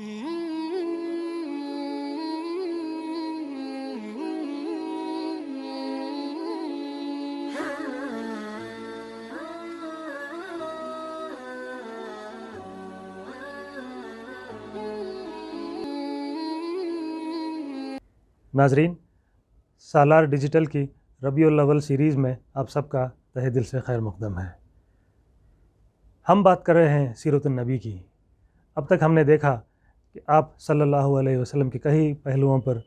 ناظرین، سالار ڈیجیٹل کی ربیع الاول سیریز میں آپ سب کا تہہ دل سے خیر مقدم ہے۔ ہم بات کر رہے ہیں سیرت النبی کی۔ اب تک ہم نے دیکھا کہ آپ صلی اللہ علیہ وسلم کے کئی پہلوؤں پر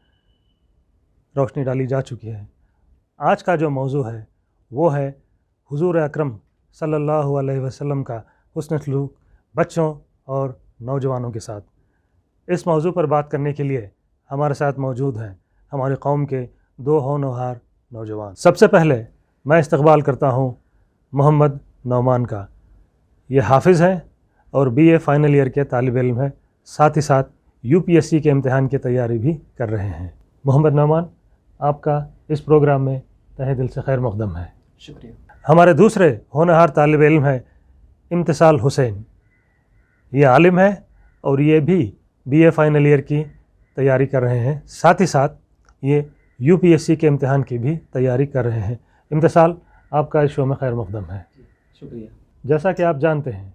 روشنی ڈالی جا چکی ہے۔ آج کا جو موضوع ہے وہ ہے حضور اکرم صلی اللہ علیہ وسلم کا حسن سلوک بچوں اور نوجوانوں کے ساتھ۔ اس موضوع پر بات کرنے کے لیے ہمارے ساتھ موجود ہیں ہماری قوم کے دو ہونہار نوجوان۔ سب سے پہلے میں استقبال کرتا ہوں محمد نعمان کا۔ یہ حافظ ہیں اور BA فائنل ایئر کے طالب علم ہیں، ساتھ ہی ساتھ UPSC کے امتحان کی تیاری بھی کر رہے ہیں۔ محمد نعمان، آپ کا اس پروگرام میں تہہ دل سے خیر مقدم ہے۔ شکریہ۔ ہمارے دوسرے ہونہار طالب علم ہیں امتثال حسین۔ یہ عالم ہے اور یہ بھی BA فائنل ایئر کی تیاری کر رہے ہیں، ساتھ ہی ساتھ یہ UPSC کے امتحان کی بھی تیاری کر رہے ہیں۔ امتثال، آپ کا اس شو میں خیر مقدم ہے۔ شکریہ۔ جیسا کہ آپ جانتے ہیں،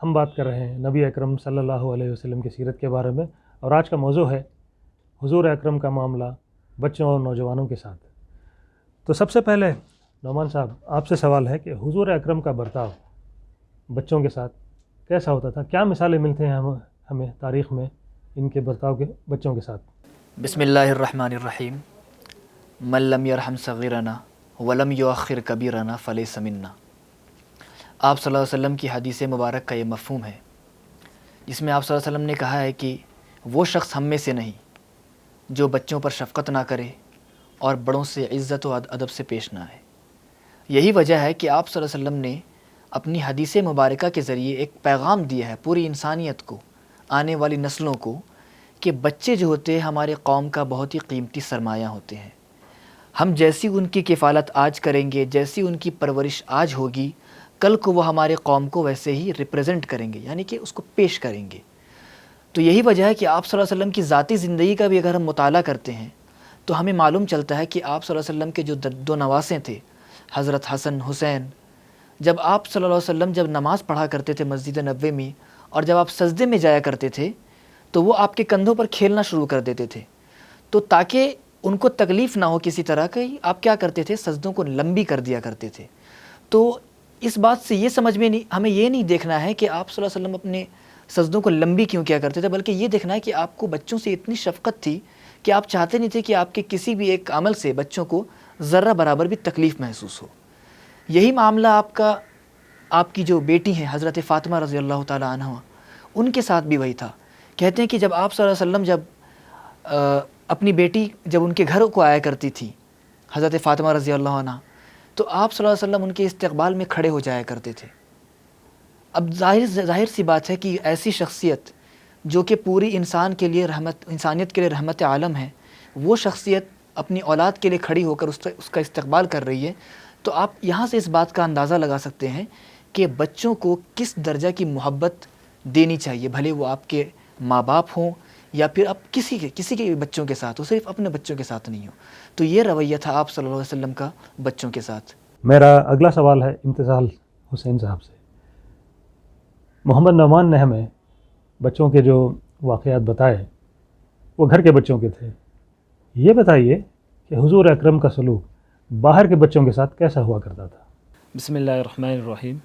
ہم بات کر رہے ہیں نبی اکرم صلی اللہ علیہ وسلم کی سیرت کے بارے میں، اور آج کا موضوع ہے حضور اکرم کا معاملہ بچوں اور نوجوانوں کے ساتھ۔ تو سب سے پہلے نعمان صاحب، آپ سے سوال ہے کہ حضور اکرم کا برتاؤ بچوں کے ساتھ کیسا ہوتا تھا؟ کیا مثالیں ملتے ہیں ہمیں تاریخ میں ان کے برتاؤ کے بچوں کے ساتھ؟ بسم اللہ الرحمن الرحیم۔ من لم یرحم صغیرنا ولم یؤخر کبیرنا فلیس منا۔ آپ صلی اللہ علیہ وسلم کی حدیث مبارک کا یہ مفہوم ہے، جس میں آپ صلی اللہ علیہ وسلم نے کہا ہے کہ وہ شخص ہم میں سے نہیں جو بچوں پر شفقت نہ کرے اور بڑوں سے عزت و ادب سے پیش نہ آئے۔ یہی وجہ ہے کہ آپ صلی اللہ علیہ وسلم نے اپنی حدیث مبارکہ کے ذریعے ایک پیغام دیا ہے پوری انسانیت کو، آنے والی نسلوں کو، کہ بچے جو ہوتے ہیں ہمارے قوم کا بہت ہی قیمتی سرمایہ ہوتے ہیں۔ ہم جیسی ان کی کفالت آج کریں گے، جیسی ان کی پرورش آج ہوگی، کل کو وہ ہمارے قوم کو ویسے ہی ریپریزنٹ کریں گے، یعنی کہ اس کو پیش کریں گے۔ تو یہی وجہ ہے کہ آپ صلی اللہ علیہ وسلم کی ذاتی زندگی کا بھی اگر ہم مطالعہ کرتے ہیں تو ہمیں معلوم چلتا ہے کہ آپ صلی اللہ علیہ وسلم کے جو دو نواسے تھے، حضرت حسن حسین، جب آپ صلی اللہ علیہ وسلم جب نماز پڑھا کرتے تھے مسجد نبوی میں، اور جب آپ سجدے میں جایا کرتے تھے تو وہ آپ کے کندھوں پر کھیلنا شروع کر دیتے تھے۔ تو تاکہ ان کو تکلیف نہ ہو کسی طرح کی، آپ کیا کرتے تھے؟ سجدوں کو لمبی کر دیا کرتے تھے۔ تو اس بات سے یہ سمجھ میں ہمیں یہ نہیں دیکھنا ہے کہ آپ صلی اللہ علیہ وسلم اپنے سجدوں کو لمبی کیوں کیا کرتے تھے، بلکہ یہ دیکھنا ہے کہ آپ کو بچوں سے اتنی شفقت تھی کہ آپ چاہتے نہیں تھے کہ آپ کے کسی بھی ایک عمل سے بچوں کو ذرہ برابر بھی تکلیف محسوس ہو۔ یہی معاملہ آپ کی جو بیٹی ہیں حضرت فاطمہ رضی اللہ تعالیٰ عنہ، ان کے ساتھ بھی وہی تھا۔ کہتے ہیں کہ جب آپ صلی اللہ علیہ وسلم جب اپنی بیٹی جب ان کے گھر کو آیا کرتی تھی حضرت فاطمہ رضی اللہ عنہ، تو آپ صلی اللہ علیہ وسلم ان کے استقبال میں کھڑے ہو جایا کرتے تھے۔ اب ظاہر سی بات ہے کہ ایسی شخصیت جو کہ پوری انسانیت کے لیے رحمت عالم ہے، وہ شخصیت اپنی اولاد کے لیے کھڑی ہو کر اس کا استقبال کر رہی ہے، تو آپ یہاں سے اس بات کا اندازہ لگا سکتے ہیں کہ بچوں کو کس درجہ کی محبت دینی چاہیے، بھلے وہ آپ کے ماں باپ ہوں یا پھر آپ کسی کے بھی بچوں کے ساتھ ہو، صرف اپنے بچوں کے ساتھ نہیں ہو۔ تو یہ رویہ تھا آپ صلی اللہ علیہ وسلم کا بچوں کے ساتھ۔ میرا اگلا سوال ہے امتثال حسین صاحب سے۔ محمد نعمان نے ہمیں بچوں کے جو واقعات بتائے وہ گھر کے بچوں کے تھے۔ یہ بتائیے کہ حضور اکرم کا سلوک باہر کے بچوں کے ساتھ کیسا ہوا کرتا تھا؟ بسم اللہ الرحمن الرحیم۔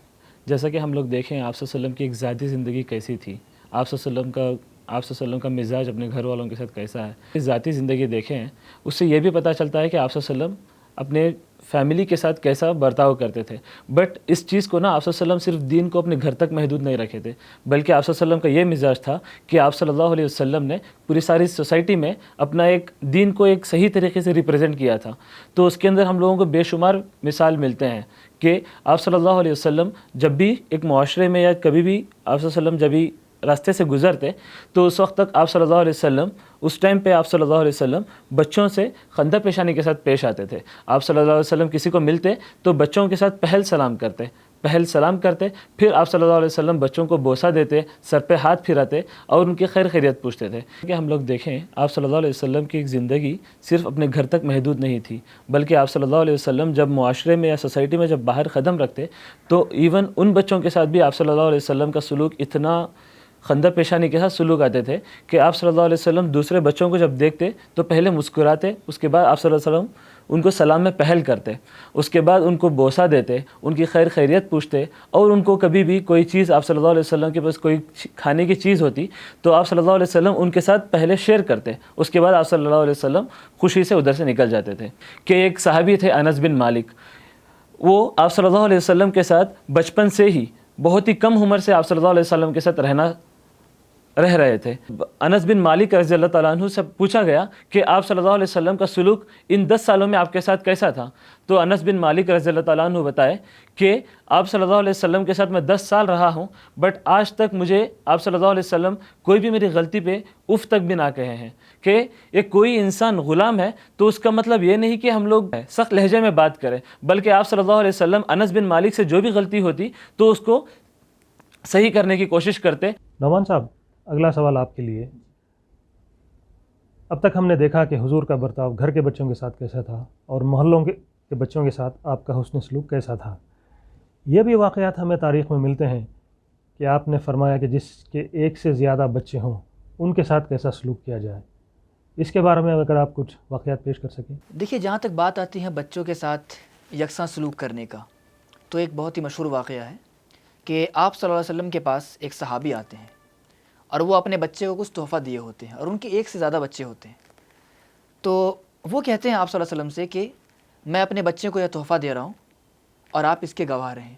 جیسا کہ ہم لوگ دیکھیں آپ صلی اللہ علیہ وسلم کی ایک ذاتی زندگی کیسی تھی، آپ صلی اللہ علیہ وسلم کا مزاج اپنے گھر والوں کے ساتھ کیسا ہے، ذاتی زندگی دیکھیں، اس سے یہ بھی پتہ چلتا ہے کہ آپ صلی اللہ علیہ وسلم اپنے فیملی کے ساتھ کیسا برتاؤ کرتے تھے۔ بٹ اس چیز کو آپ صلی اللہ علیہ وسلم صرف دین کو اپنے گھر تک محدود نہیں رکھے تھے، بلکہ آپ صلی اللہ علیہ وسلم کا یہ مزاج تھا کہ آپ صلی اللہ علیہ وسلم نے پوری ساری سوسائٹی میں اپنا ایک دین کو ایک صحیح طریقے سے ریپرزینٹ کیا تھا۔ تو اس کے اندر ہم لوگوں کو بے شمار مثال ملتے ہیں کہ آپ صلی اللہ علیہ وسلم جب بھی ایک معاشرے میں یا کبھی بھی آپ صلی اللہ علیہ وسلم جب بھی راستے سے گزرتے تو اس وقت تک آپ صلی اللہ علیہ وسلم اس ٹائم پہ آپ صلی اللہ علیہ وسلم بچوں سے خندہ پیشانی کے ساتھ پیش آتے تھے۔ آپ صلی اللہ علیہ وسلم کسی کو ملتے تو بچوں کے ساتھ پہل سلام کرتے، پہل سلام کرتے، پھر آپ صلی اللہ علیہ وسلم بچوں کو بوسہ دیتے، سر پہ ہاتھ پھراتے اور ان کی خیر خیریت پوچھتے تھے. کہ ہم لوگ دیکھیں آپ صلی اللہ علیہ وسلم کی ایک زندگی صرف اپنے گھر تک محدود نہیں تھی، بلکہ آپ صلی اللہ علیہ وسلم جب معاشرے میں یا سوسائٹی میں جب باہر قدم رکھتے تو ایون ان بچوں کے ساتھ بھی آپ صلی اللہ علیہ وسلم کا سلوک اتنا خندہ پیشانی کے ساتھ سلوک آتے تھے کہ آپ صلی اللہ علیہ وسلم دوسرے بچوں کو جب دیکھتے تو پہلے مسکراتے، اس کے بعد آپ صلی اللہ علیہ وسلم ان کو سلام میں پہل کرتے، اس کے بعد ان کو بوسہ دیتے، ان کی خیر خیریت پوچھتے، اور ان کو کبھی بھی کوئی چیز آپ صلی اللہ علیہ وسلم کے پاس کوئی کھانے کی چیز ہوتی تو آپ صلی اللہ علیہ وسلم ان کے ساتھ پہلے شیئر کرتے، اس کے بعد آپ صلی اللہ علیہ وسلم خوشی سے ادھر سے نکل جاتے تھے. کہ ایک صحابی تھے انس بن مالک، وہ آپ صلی اللہ علیہ وسلم کے ساتھ بچپن سے ہی بہت ہی کم عمر سے آپ صلی اللہ علیہ وسلم کے ساتھ رہ رہے تھے. انس بن مالک رضی اللہ تعالیٰ عنہ سے پوچھا گیا کہ آپ صلی اللہ علیہ وسلم کا سلوک ان 10 سالوں میں آپ کے ساتھ کیسا تھا؟ تو انس بن مالک رضی اللہ تعالیٰ عنہ بتائے کہ آپ صلی اللہ علیہ وسلم کے ساتھ میں 10 سال رہا ہوں، بٹ آج تک مجھے آپ صلی اللہ علیہ وسلم کوئی بھی میری غلطی پہ اف تک بھی نہ کہے ہیں. کہ ایک کوئی انسان غلام ہے تو اس کا مطلب یہ نہیں کہ ہم لوگ سخت لہجے میں بات کریں، بلکہ آپ صلی اللہ علیہ وسلم انس بن مالک سے جو بھی غلطی ہوتی تو اس کو صحیح کرنے کی کوشش کرتے. نعمان صاحب، اگلا سوال آپ کے لیے. اب تک ہم نے دیکھا کہ حضور کا برتاؤ گھر کے بچوں کے ساتھ کیسا تھا اور محلوں کے بچوں کے ساتھ آپ کا حسن سلوک کیسا تھا. یہ بھی واقعات ہمیں تاریخ میں ملتے ہیں کہ آپ نے فرمایا کہ جس کے ایک سے زیادہ بچے ہوں ان کے ساتھ کیسا سلوک کیا جائے. اس کے بارے میں اگر آپ کچھ واقعات پیش کر سکیں. دیکھیے، جہاں تک بات آتی ہے بچوں کے ساتھ یکساں سلوک کرنے کا، تو ایک بہت ہی مشہور واقعہ ہے کہ آپ صلی اللہ علیہ وسلم کے پاس ایک صحابی آتے ہیں اور وہ اپنے بچے کو کچھ تحفہ دیے ہوتے ہیں اور ان کے ایک سے زیادہ بچے ہوتے ہیں. تو وہ کہتے ہیں آپ صلی اللہ علیہ وسلم سے کہ میں اپنے بچے کو یہ تحفہ دے رہا ہوں اور آپ اس کے گواہ رہیں.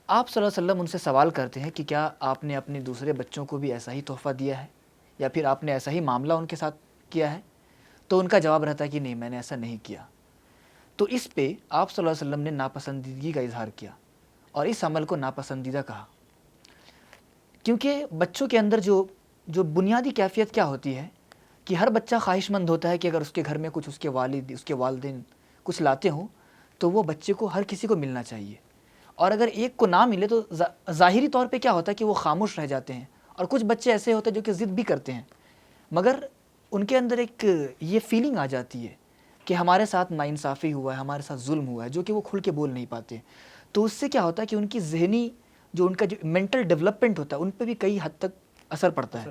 آپ صلی اللہ علیہ وسلم ان سے سوال کرتے ہیں کہ کیا آپ نے اپنے دوسرے بچوں کو بھی ایسا ہی تحفہ دیا ہے یا پھر آپ نے ایسا ہی معاملہ ان کے ساتھ کیا ہے؟ تو ان کا جواب رہتا ہے کہ نہیں، میں نے ایسا نہیں کیا. تو اس پہ آپ صلی اللہ علیہ وسلم نے ناپسندیدگی کا اظہار کیا اور اس عمل کو ناپسندیدہ کہا. کیونکہ بچوں کے اندر جو بنیادی کیفیت کیا ہوتی ہے کہ ہر بچہ خواہش مند ہوتا ہے کہ اگر اس کے گھر میں کچھ اس کے والد اس کے والدین کچھ لاتے ہوں تو وہ بچے کو ہر کسی کو ملنا چاہیے، اور اگر ایک کو نہ ملے تو ظاہری طور پہ کیا ہوتا ہے کہ وہ خاموش رہ جاتے ہیں. اور کچھ بچے ایسے ہوتے ہیں جو کہ ضد بھی کرتے ہیں، مگر ان کے اندر ایک یہ فیلنگ آ جاتی ہے کہ ہمارے ساتھ ناانصافی ہوا ہے، ہمارے ساتھ ظلم ہوا ہے، جو کہ وہ کھل کے بول نہیں پاتے. تو اس سے کیا ہوتا ہے کہ ان کی ذہنی ان کا جو مینٹل ڈیولپمنٹ ہوتا ہے ان پہ بھی کئی حد تک اثر پڑتا ہے.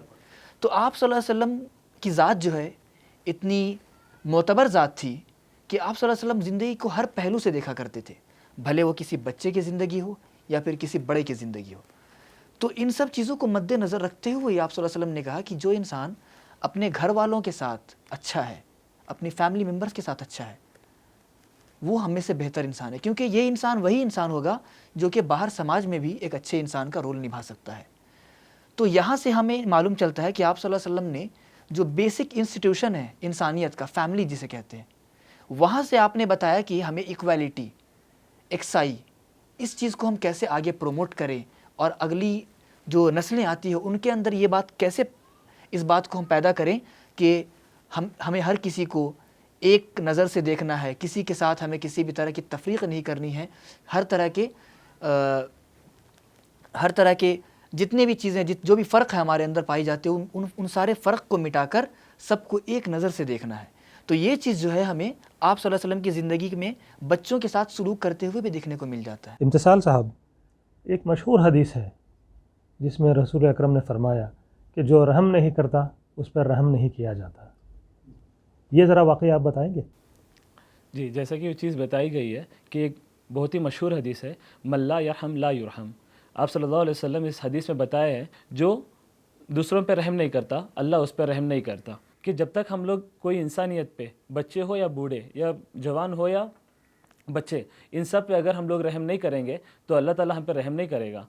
تو آپ صلی اللہ علیہ وسلم کی ذات جو ہے اتنی معتبر ذات تھی کہ آپ صلی اللہ علیہ وسلم زندگی کو ہر پہلو سے دیکھا کرتے تھے، بھلے وہ کسی بچے کی زندگی ہو یا پھر کسی بڑے کی زندگی ہو. تو ان سب چیزوں کو مد نظر رکھتے ہوئے آپ صلی اللہ علیہ وسلم نے کہا کہ جو انسان اپنے گھر والوں کے ساتھ اچھا ہے، اپنی فیملی ممبرز کے ساتھ اچھا ہے، وہ ہم میں سے بہتر انسان ہے. کیونکہ یہ انسان وہی انسان ہوگا جو کہ باہر سماج میں بھی ایک اچھے انسان کا رول نبھا سکتا ہے. تو یہاں سے ہمیں معلوم چلتا ہے کہ آپ صلی اللہ علیہ وسلم نے جو بیسک انسٹیٹیوشن ہے انسانیت کا، فیملی جسے کہتے ہیں، وہاں سے آپ نے بتایا کہ ہمیں ایکویلٹی، ایکسائی، اس چیز کو ہم کیسے آگے پروموٹ کریں اور اگلی جو نسلیں آتی ہیں ان کے اندر یہ بات کیسے، اس بات کو ہم پیدا کریں کہ ہمیں ہر کسی کو ایک نظر سے دیکھنا ہے، کسی کے ساتھ ہمیں کسی بھی طرح کی تفریق نہیں کرنی ہے. ہر طرح کے جتنے بھی چیزیں جو بھی فرق ہے ہمارے اندر پائی جاتے ہیں ان سارے فرق کو مٹا کر سب کو ایک نظر سے دیکھنا ہے. تو یہ چیز جو ہے ہمیں آپ صلی اللہ علیہ وسلم کی زندگی میں بچوں کے ساتھ سلوک کرتے ہوئے بھی دیکھنے کو مل جاتا ہے. امتثال صاحب، ایک مشہور حدیث ہے جس میں رسول اکرم نے فرمایا کہ جو رحم نہیں کرتا اس پر رحم نہیں کیا جاتا. یہ ذرا واقعی آپ بتائیں گے؟ جی، جیسا کہ وہ چیز بتائی گئی ہے کہ ایک بہت ہی مشہور حدیث ہے، من لا یرحم لا یرحم. آپ صلی اللہ علیہ وسلم اس حدیث میں بتایا ہے جو دوسروں پہ رحم نہیں کرتا اللہ اس پہ رحم نہیں کرتا. کہ جب تک ہم لوگ کوئی انسانیت پہ، بچے ہو یا بوڑھے یا جوان ہو یا بچے، ان سب پہ اگر ہم لوگ رحم نہیں کریں گے تو اللہ تعالیٰ ہم پہ رحم نہیں کرے گا.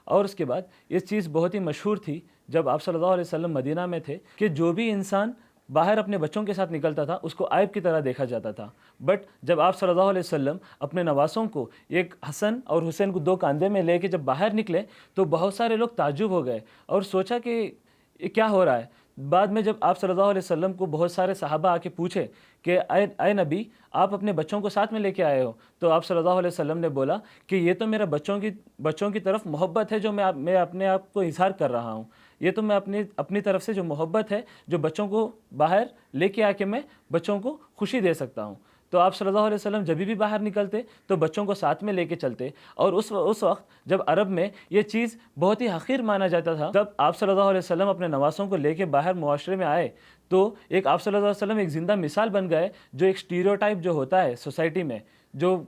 اور اس کے بعد یہ چیز بہت ہی مشہور تھی جب آپ صلی اللہ علیہ وسلم مدینہ میں تھے کہ جو بھی انسان باہر اپنے بچوں کے ساتھ نکلتا تھا اس کو عائب کی طرح دیکھا جاتا تھا. بٹ جب آپ صلی اللہ علیہ وسلم اپنے نواسوں کو، ایک حسن اور حسین کو 2 کاندھے میں لے کے جب باہر نکلے تو بہت سارے لوگ تعجب ہو گئے اور سوچا کہ یہ کیا ہو رہا ہے. بعد میں جب آپ صلی اللہ علیہ وسلم کو بہت سارے صحابہ آ کے پوچھے کہ اے نبی آپ اپنے بچوں کو ساتھ میں لے کے آئے ہو، تو آپ صلی اللہ علیہ وسلم نے بولا کہ یہ تو میرا بچوں کی طرف محبت ہے جو میں اپنے آپ کو اظہار کر رہا ہوں، یہ تو میں اپنی طرف سے جو محبت ہے جو بچوں کو باہر لے کے آ کے میں بچوں کو خوشی دے سکتا ہوں۔ تو آپ صلی اللہ علیہ وسلم جب بھی باہر نکلتے تو بچوں کو ساتھ میں لے کے چلتے، اور اس وقت جب عرب میں یہ چیز بہت ہی حقیر مانا جاتا تھا، جب آپ صلی اللہ علیہ وسلم اپنے نواسوں کو لے کے باہر معاشرے میں آئے تو ایک آپ صلی اللہ علیہ وسلم ایک زندہ مثال بن گئے، جو ایک اسٹیریوٹائپ جو ہوتا ہے سوسائٹی میں، جو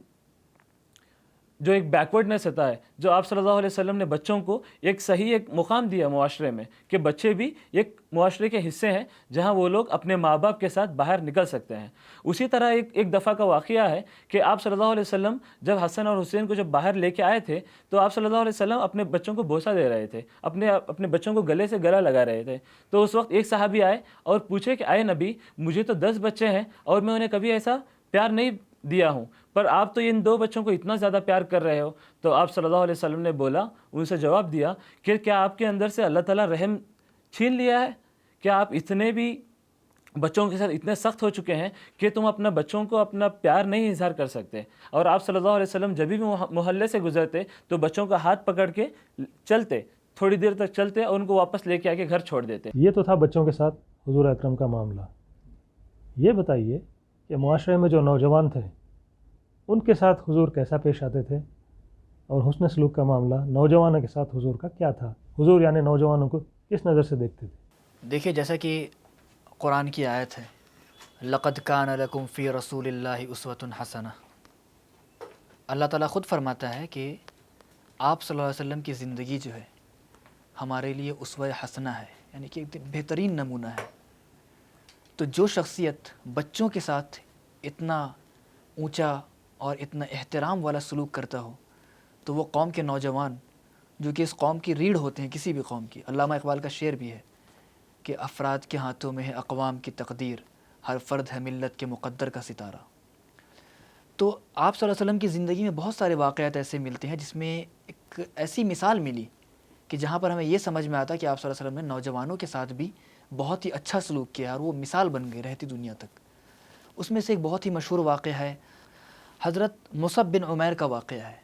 ایک بیکورڈنس ہوتا ہے، جو آپ صلی اللہ علیہ وسلم نے بچوں کو ایک صحیح ایک مقام دیا معاشرے میں کہ بچے بھی ایک معاشرے کے حصے ہیں جہاں وہ لوگ اپنے ماں باپ کے ساتھ باہر نکل سکتے ہیں۔ اسی طرح ایک دفعہ کا واقعہ ہے کہ آپ صلی اللہ علیہ وسلم جب حسن اور حسین کو جب باہر لے کے آئے تھے تو آپ صلی اللہ علیہ وسلم اپنے بچوں کو بوسہ دے رہے تھے، اپنے بچوں کو گلے سے گلا لگا رہے تھے۔ تو اس وقت ایک صحابی آئے اور پوچھے کہ اے نبی مجھے تو 10 بچے ہیں اور میں انہیں کبھی ایسا پیار نہیں دیا ہوں، پر آپ تو ان 2 بچوں کو اتنا زیادہ پیار کر رہے ہو۔ تو آپ صلی اللہ علیہ وسلم نے بولا، ان سے جواب دیا کہ کیا آپ کے اندر سے اللہ تعالیٰ رحم چھین لیا ہے؟ کیا آپ اتنے بھی بچوں کے ساتھ اتنے سخت ہو چکے ہیں کہ تم اپنا بچوں کو اپنا پیار نہیں اظہار کر سکتے؟ اور آپ صلی اللہ علیہ وسلم جب بھی محلے سے گزرتے تو بچوں کا ہاتھ پکڑ کے چلتے، تھوڑی دیر تک چلتے اور ان کو واپس لے کے آ کے گھر چھوڑ دیتے۔ یہ تو تھا بچوں کے ساتھ حضور اکرم کا معاملہ۔ یہ بتائیے کہ معاشرے میں جو نوجوان تھے ان کے ساتھ حضور کیسا پیش آتے تھے، اور حسن سلوک کا معاملہ نوجوانوں کے ساتھ حضور کا کیا تھا؟ حضور یعنی نوجوانوں کو کس نظر سے دیکھتے تھے؟ دیکھیے جیسا کہ قرآن کی آیت ہے، لقد کان لکم فی رسول اللہ اسوۃ حسنہ، اللہ تعالیٰ خود فرماتا ہے کہ آپ صلی اللہ علیہ وسلم کی زندگی جو ہے ہمارے لیے اسوہ حسنہ ہے، یعنی کہ ایک بہترین نمونہ ہے۔ تو جو شخصیت بچوں کے ساتھ اتنا اونچا اور اتنا احترام والا سلوک کرتا ہو، تو وہ قوم کے نوجوان جو کہ اس قوم کی ریڑھ ہوتے ہیں، کسی بھی قوم کی، علامہ اقبال کا شعر بھی ہے کہ افراد کے ہاتھوں میں ہے اقوام کی تقدیر، ہر فرد ہے ملت کے مقدر کا ستارہ۔ تو آپ صلی اللہ علیہ وسلم کی زندگی میں بہت سارے واقعات ایسے ملتے ہیں جس میں ایک ایسی مثال ملی کہ جہاں پر ہمیں یہ سمجھ میں آتا کہ آپ صلی اللہ علیہ وسلم نے نوجوانوں کے ساتھ بھی بہت ہی اچھا سلوک کیا اور وہ مثال بن گئے رہتی دنیا تک۔ اس میں سے ایک بہت ہی مشہور واقعہ ہے حضرت مصعب بن عمیر کا واقعہ ہے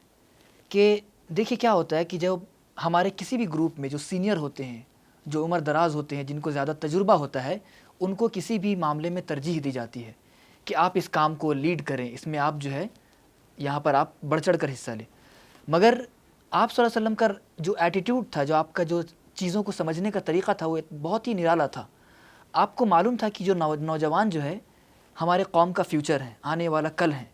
کہ دیکھیے کیا ہوتا ہے کہ جب ہمارے کسی بھی گروپ میں جو سینئر ہوتے ہیں، جو عمر دراز ہوتے ہیں، جن کو زیادہ تجربہ ہوتا ہے، ان کو کسی بھی معاملے میں ترجیح دی جاتی ہے کہ آپ اس کام کو لیڈ کریں، اس میں آپ جو ہے یہاں پر آپ بڑھ چڑھ کر حصہ لیں۔ مگر آپ صلی اللہ علیہ وسلم کا جو ایٹیٹیوڈ تھا، جو آپ کا جو چیزوں کو سمجھنے کا طریقہ تھا، وہ بہت ہی نرالا تھا۔ آپ کو معلوم تھا کہ جو نوجوان جو ہے ہمارے قوم کا فیوچر ہے، آنے والا کل ہے،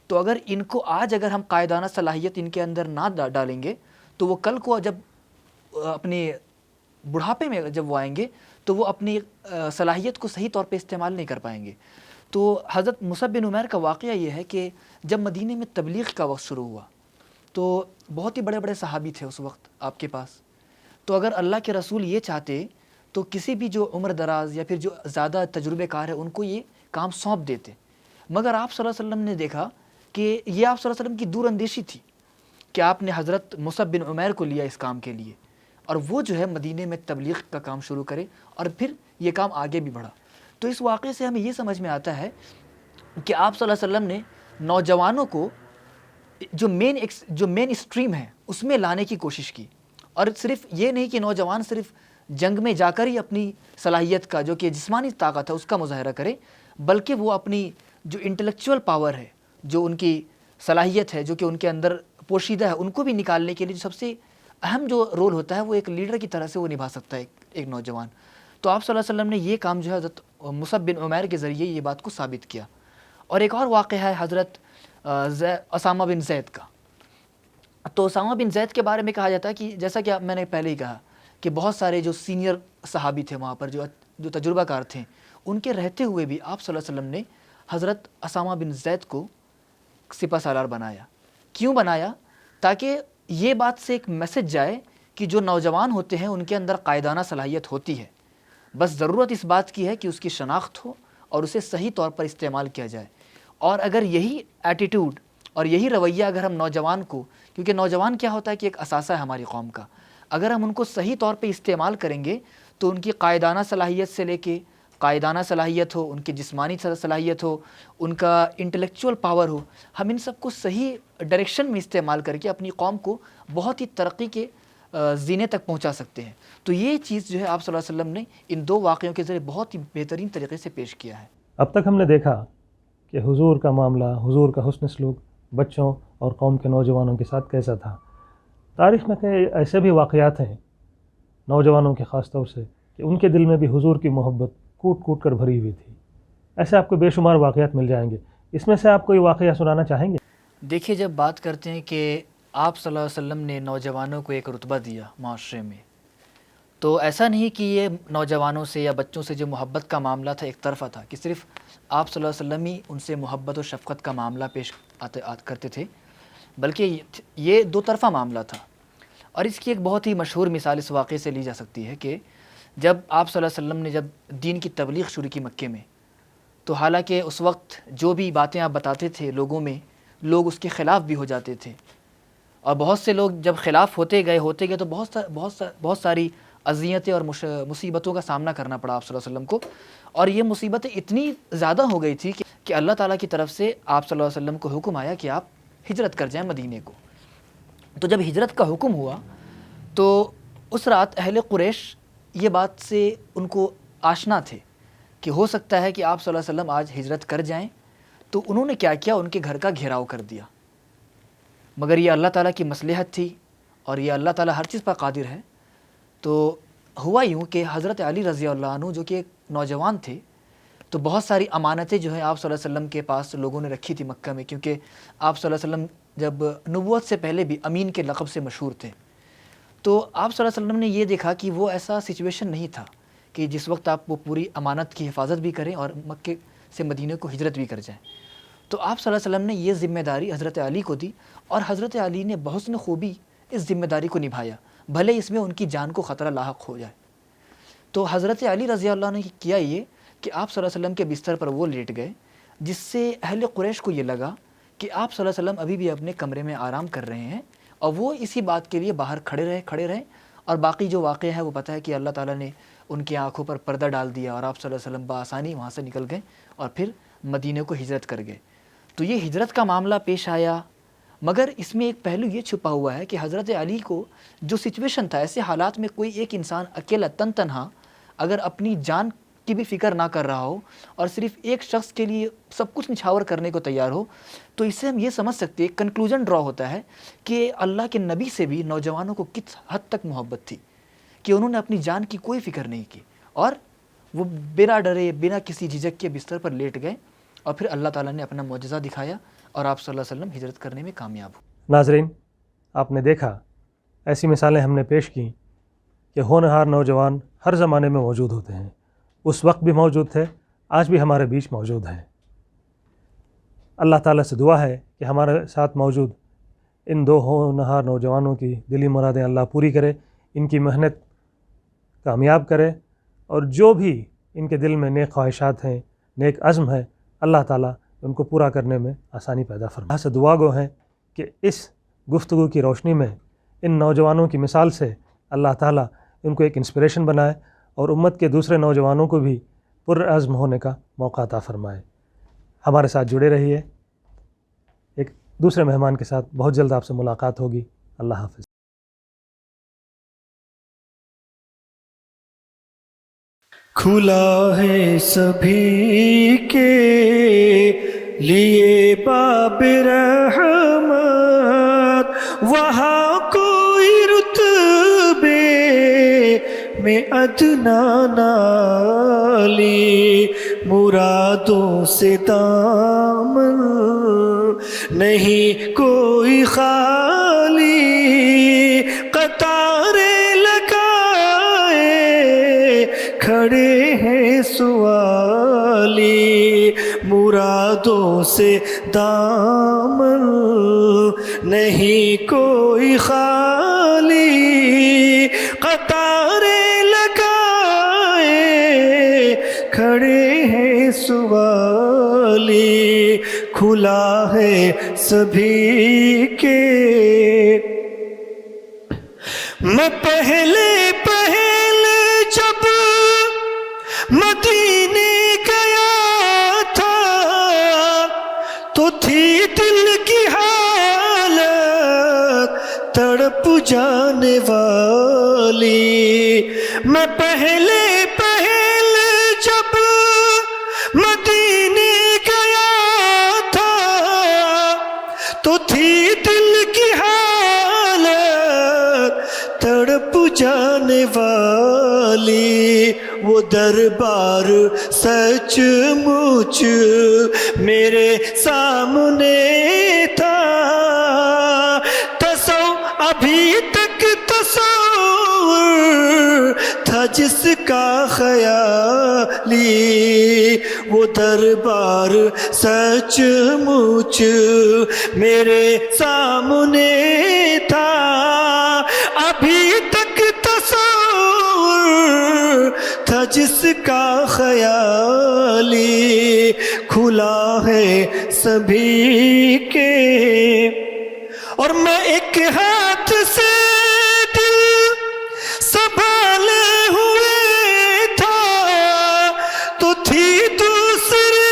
تو اگر ان کو آج اگر ہم قائدانہ صلاحیت ان کے اندر نہ ڈالیں گے تو وہ کل کو جب اپنے بڑھاپے میں جب وہ آئیں گے تو وہ اپنی صلاحیت کو صحیح طور پہ استعمال نہیں کر پائیں گے۔ تو حضرت مصعب بن عمیر کا واقعہ یہ ہے کہ جب مدینے میں تبلیغ کا وقت شروع ہوا تو بہت ہی بڑے بڑے صحابی تھے اس وقت آپ کے پاس، تو اگر اللہ کے رسول یہ چاہتے تو کسی بھی جو عمر دراز یا پھر جو زیادہ تجربے کار ہے ان کو یہ کام سونپ دیتے، مگر آپ صلی اللہ علیہ وسلم نے دیکھا کہ یہ آپ صلی اللہ علیہ وسلم کی دور اندیشی تھی کہ آپ نے حضرت مصعب بن عمیر کو لیا اس کام کے لیے، اور وہ جو ہے مدینے میں تبلیغ کا کام شروع کرے اور پھر یہ کام آگے بھی بڑھا۔ تو اس واقعے سے ہمیں یہ سمجھ میں آتا ہے کہ آپ صلی اللہ علیہ وسلم نے نوجوانوں کو جو مین اسٹریم ہے اس میں لانے کی کوشش کی، اور صرف یہ نہیں کہ نوجوان صرف جنگ میں جا کر ہی اپنی صلاحیت کا جو کہ جسمانی طاقت ہے اس کا مظاہرہ کرے، بلکہ وہ اپنی جو انٹلیکچوئل پاور ہے، جو ان کی صلاحیت ہے، جو کہ ان کے اندر پوشیدہ ہے، ان کو بھی نکالنے کے لیے جو سب سے اہم جو رول ہوتا ہے وہ ایک لیڈر کی طرح سے وہ نبھا سکتا ہے ایک نوجوان۔ تو آپ صلی اللہ علیہ وسلم نے یہ کام جو ہے حضرت مصعب بن عمیر کے ذریعے یہ بات کو ثابت کیا۔ اور ایک اور واقعہ ہے حضرت اسامہ بن زید کا۔ تو اسامہ بن زید کے بارے میں کہا جاتا ہے کہ جیسا کہ میں نے پہلے ہی کہا کہ بہت سارے جو سینئر صحابی تھے وہاں پر جو تجربہ کار تھے، ان کے رہتے ہوئے بھی آپ صلی اللہ علیہ وسلم نے حضرت اسامہ بن زید کو سپہ سالار بنایا۔ کیوں بنایا؟ تاکہ یہ بات سے ایک میسج جائے کہ جو نوجوان ہوتے ہیں ان کے اندر قائدانہ صلاحیت ہوتی ہے، بس ضرورت اس بات کی ہے کہ اس کی شناخت ہو اور اسے صحیح طور پر استعمال کیا جائے۔ اور اگر یہی ایٹیٹیوڈ اور یہی رویہ اگر ہم نوجوان کو، کیونکہ نوجوان کیا ہوتا ہے کہ ایک اثاثہ ہے ہماری قوم کا، اگر ہم ان کو صحیح طور پہ استعمال کریں گے تو ان کی قائدانہ صلاحیت سے لے کے قائدانہ صلاحیت ہو، ان کی جسمانی صلاحیت ہو، ان کا انٹلیکچوئل پاور ہو، ہم ان سب کو صحیح ڈائریکشن میں استعمال کر کے اپنی قوم کو بہت ہی ترقی کے زینے تک پہنچا سکتے ہیں. تو یہ چیز جو ہے آپ صلی اللہ علیہ وسلم نے ان دو واقعوں کے ذریعے بہت ہی بہترین طریقے سے پیش کیا ہے. اب تک ہم نے دیکھا کہ حضور کا معاملہ، حضور کا حسن سلوک بچوں اور قوم کے نوجوانوں کے ساتھ کیسا تھا. تاریخ میں کئی ایسے بھی واقعات ہیں نوجوانوں کے خاص طور سے کہ ان کے دل میں بھی حضور کی محبت کوٹ کوٹ کر بھری ہوئی تھی. ایسے آپ کو بے شمار واقعات مل جائیں گے. اس میں سے آپ کوئی واقعہ سنانا چاہیں گے؟ دیکھیے، جب بات کرتے ہیں کہ آپ صلی اللہ علیہ وسلم نے نوجوانوں کو ایک رتبہ دیا معاشرے میں، تو ایسا نہیں کہ یہ نوجوانوں سے یا بچوں سے جو محبت کا معاملہ تھا ایک طرفہ تھا، کہ صرف آپ صلی اللہ علیہ وسلم ہی ان سے محبت و شفقت کا معاملہ پیش کرتے تھے، بلکہ یہ دو طرفہ معاملہ تھا. اور اس کی ایک بہت ہی مشہور مثال اس واقعے سے لی جا سکتی ہے کہ جب آپ صلی اللہ علیہ وسلم نے جب دین کی تبلیغ شروع کی مکے میں، تو حالانکہ اس وقت جو بھی باتیں آپ بتاتے تھے لوگوں میں، لوگ اس کے خلاف بھی ہو جاتے تھے، اور بہت سے لوگ جب خلاف ہوتے گئے تو بہت ساری اذیتیں اور مصیبتوں کا سامنا کرنا پڑا آپ صلی اللہ علیہ وسلم کو. اور یہ مصیبتیں اتنی زیادہ ہو گئی تھی کہ اللہ تعالیٰ کی طرف سے آپ صلی اللہ علیہ وسلم کو حکم آیا کہ آپ ہجرت کر جائیں مدینے کو. تو جب ہجرت کا حکم ہوا تو اس رات اہل قریش یہ بات سے ان کو آشنا تھے کہ ہو سکتا ہے کہ آپ صلی اللہ علیہ وسلم آج ہجرت کر جائیں. تو انہوں نے کیا کیا، ان کے گھر کا گھیراؤ کر دیا. مگر یہ اللہ تعالیٰ کی مصلحت تھی اور یہ اللہ تعالیٰ ہر چیز پر قادر ہے. تو ہوا یوں کہ حضرت علی رضی اللہ عنہ جو کہ ایک نوجوان تھے، تو بہت ساری امانتیں جو ہیں آپ صلی اللہ علیہ وسلم کے پاس لوگوں نے رکھی تھی مکہ میں، کیونکہ آپ صلی اللہ علیہ وسلم جب نبوت سے پہلے بھی امین کے لقب سے مشہور تھے. تو آپ صلی اللہ علیہ وسلم نے یہ دیکھا کہ وہ ایسا سچویشن نہیں تھا کہ جس وقت آپ وہ پوری امانت کی حفاظت بھی کریں اور مکے سے مدینے کو ہجرت بھی کر جائیں. تو آپ صلی اللہ علیہ وسلم نے یہ ذمہ داری حضرت علی کو دی، اور حضرت علی نے بحسن خوبی اس ذمہ داری کو نبھایا، بھلے اس میں ان کی جان کو خطرہ لاحق ہو جائے. تو حضرت علی رضی اللہ عنہ نے کیا یہ کہ آپ صلی اللہ علیہ وسلم کے بستر پر وہ لیٹ گئے، جس سے اہل قریش کو یہ لگا کہ آپ صلی اللہ علیہ وسلم ابھی بھی اپنے کمرے میں آرام کر رہے ہیں، اور وہ اسی بات کے لیے باہر کھڑے رہے. اور باقی جو واقعہ ہے وہ پتہ ہے کہ اللہ تعالیٰ نے ان کی آنکھوں پر پردہ ڈال دیا اور آپ صلی اللہ علیہ وسلم بآسانی وہاں سے نکل گئے اور پھر مدینے کو ہجرت کر گئے. تو یہ ہجرت کا معاملہ پیش آیا، مگر اس میں ایک پہلو یہ چھپا ہوا ہے کہ حضرت علی کو جو سچویشن تھا، ایسے حالات میں کوئی ایک انسان اکیلا تنہا اگر اپنی جان کی بھی فکر نہ کر رہا ہو اور صرف ایک شخص کے لیے سب کچھ نچھاور کرنے کو تیار ہو، تو اس سے ہم یہ سمجھ سکتے ہیں، کنکلوژن ڈرا ہوتا ہے کہ اللہ کے نبی سے بھی نوجوانوں کو کس حد تک محبت تھی کہ انہوں نے اپنی جان کی کوئی فکر نہیں کی اور وہ بنا ڈرے بنا کسی جھجک کے بستر پر لیٹ گئے، اور پھر اللہ تعالیٰ نے اپنا معجزہ دکھایا اور آپ صلی اللہ علیہ وسلم ہجرت کرنے میں کامیاب ہوئے. ناظرین، آپ نے دیکھا ایسی مثالیں ہم نے پیش کی کہ ہونہار نوجوان ہر زمانے میں موجود ہوتے ہیں. اس وقت بھی موجود تھے، آج بھی ہمارے بیچ موجود ہیں. اللہ تعالیٰ سے دعا ہے کہ ہمارے ساتھ موجود ان دو ہونہار نوجوانوں کی دلی مرادیں اللہ پوری کرے، ان کی محنت کامیاب کرے، اور جو بھی ان کے دل میں نیک خواہشات ہیں، نیک عزم ہے، اللہ تعالیٰ ان کو پورا کرنے میں آسانی پیدا فرمائے. اللہ سے دعا گو ہیں کہ اس گفتگو کی روشنی میں ان نوجوانوں کی مثال سے اللہ تعالیٰ ان کو ایک انسپریشن بنائے اور امت کے دوسرے نوجوانوں کو بھی پرعزم ہونے کا موقع عطا فرمائے. ہمارے ساتھ جڑے رہیے. ایک دوسرے مہمان کے ساتھ بہت جلد آپ سے ملاقات ہوگی. اللہ حافظ. کھلا ہے سبھی کے لیے باب رحمت، وہاں کوئی رتبے میں ادنا نالی، مرادوں سے دامن نہیں کوئی خالی، قطارے لگائے کھڑے ہیں سوالی، مرادوں سے دامن نہیں کوئی خالی، قطارے لگائے کھڑے ہیں سوالی، کھلا ہے سبھی کے. میں پہلے جب مدینے گیا تھا تو تھی دل کی حالت تڑپ جانے والی. میں پہلے جب مدینے گیا تھا تو تھی دل کی حالت تڑپ جانے والی. وہ دربار سچ مچ میرے سامنے تھا. ابھی تک تصور تھا جس کا خیالی. وہ دربار سچ مچ میرے سامنے تھا. ابھی تک تصور تھا جس کا خیالی. کھلا ہے سبھی کے اور میں ایک ہاتھ سے دل سنبھالے ہوئے تھا تو تھی دوسرے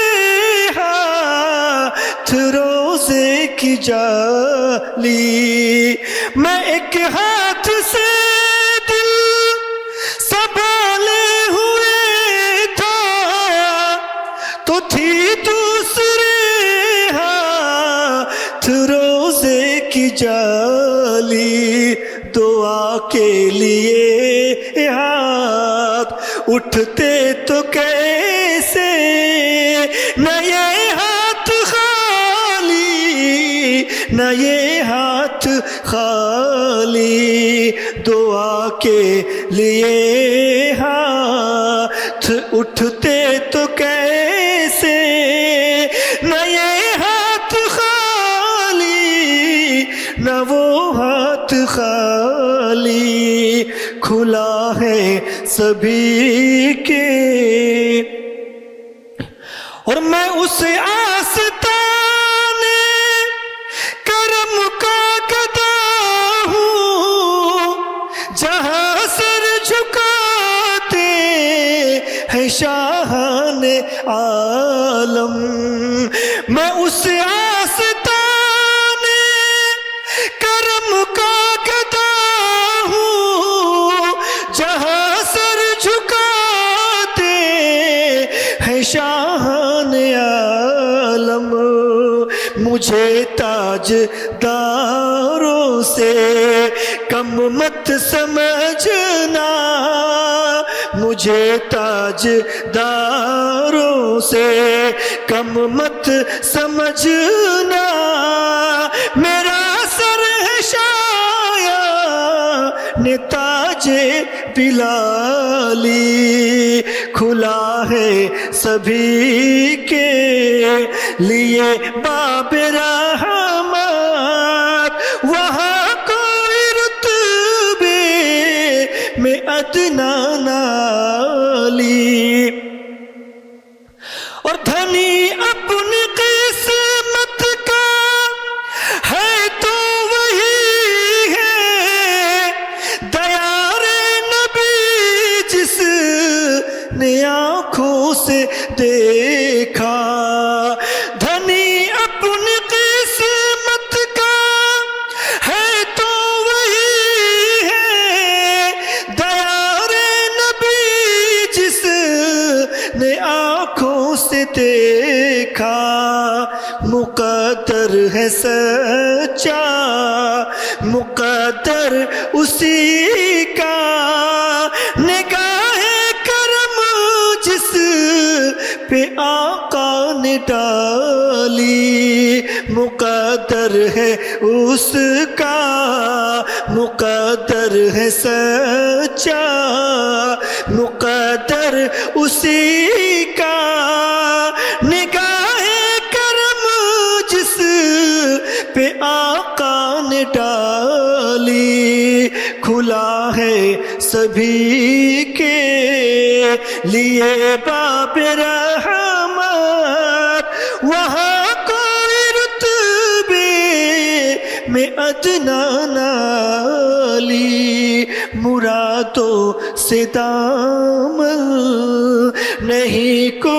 ہاتھ روزے کی جالی. میں ایک ہاتھ سے دل سنبھالے ہوئے تھا تو تھی دوسرے ہاتھ روزے کی جالی. دعا کے لیے ہاتھ اٹھتے تو کیسے نہ یہ ہاتھ خالی نہ یہ ہاتھ خالی. دعا کے لیے ہاتھ اٹھتے تو کیسے نہ یہ ہاتھ خالی نہ وہ ہاتھ خالی. کھلا ہے سبھی کے اور میں اس آستانے کرم کا گدا ہوں جہاں سر جھکاتے ہیں شاہان عالم. میں اس آستانے کرم کا گدا ہوں جہاں سر جھکاتے ہیں شاہان عالم. مجھے تاج داروں سے کم مت سمجھنا. مجھے تاج داروں سے کم مت سمجھنا. میرا سر ہے شایان تاج بلالی. کھلا ہے سبھی کے لیے باب رحمت. وہاں کوئی رتبے میں ادنا نالی اور دھنی اپنی قسمت کا ہے تو وہی ہے. دیار نبی جس نے آنکھوں سے دیکھا. دھنی اپنی قسمت کا ہے تو وہی ہے. دیار نبی جس نے آنکھوں سے دیکھا. مقدر ہے سچا مقدر اسی کا. نگاہ کرم جس پہ آقا نے ڈالی. مقدر ہے اس کا مقدر ہے سچا مقدر اسی کا. نگاہ کرم جس پہ آقا نے ڈالی. کھلا ہے سبھی کے لیے باب رحمت. وہاں کوئی رتبے میں ادنا نالی. مرادوں سے دامن نہیں کوئی